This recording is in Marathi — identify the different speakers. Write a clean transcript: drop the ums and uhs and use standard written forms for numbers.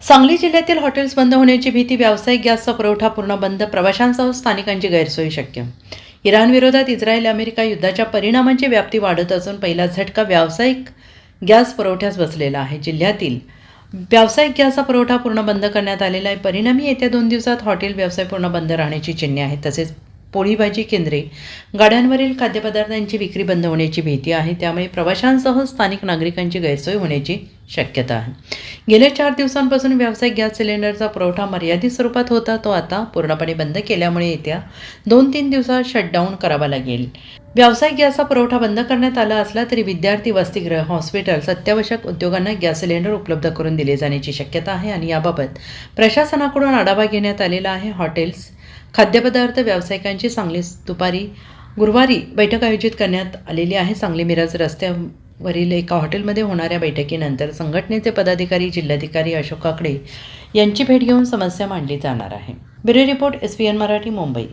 Speaker 1: सांगली जिल्ह्यातील हॉटेल्स बंद होण्याची भीती, व्यावसायिक गॅसचा पुरवठा पूर्ण बंद, प्रवाशांसह स्थानिकांची गैरसोय शक्य. इराणविरोधात इस्रायल अमेरिका युद्धाच्या परिणामांची व्याप्ती वाढत असून पहिला झटका व्यावसायिक गॅस पुरवठ्यास बसलेला आहे. जिल्ह्यातील व्यावसायिक गॅसचा पुरवठा पूर्ण बंद करण्यात आलेला आहे. परिणामी येत्या 2 दिवसात हॉटेल व्यवसाय पूर्ण बंद राहण्याची चिन्हे आहेत. तसेच पोळी भाजी केंद्रे, गाड्यांवरील खाद्यपदार्थांची विक्री बंद होण्याची भीती आहे. त्यामुळे प्रवाशांसह स्थानिक नागरिकांची गैरसोय होण्याची शक्यता आहे. गेल्या 4 दिवसांपासून व्यावसायिक गॅस सिलेंडरचा पुरवठा मर्यादित स्वरूपात होता, तो आता पूर्णपणे बंद केल्यामुळे येत्या 2-3 दिवसात शटडाऊन करावा लागेल. व्यावसायिक गॅसचा पुरवठा बंद करण्यात आला असला तरी विद्यार्थी, वसतिगृह, हॉस्पिटल्स, अत्यावश्यक उद्योगांना गॅस सिलेंडर उपलब्ध करून दिले जाण्याची शक्यता आहे आणि याबाबत प्रशासनाकडून आढावा घेण्यात आलेला आहे. हॉटेल्स, खाद्यपदार्थ व्यावसायिकांची गुरुवारी बैठक आयोजित करण्यात आलेली आहे. सांगली मिरज रस्त्यावरील एका हॉटेलमध्ये होणाऱ्या बैठकीनंतर संघटनेचे पदाधिकारी, जिल्हाधिकारी अशोक काकडे यांची भेट घेऊन समस्या मांडली जाणार आहे. Bureau report, SVN Marathi, Mumbai.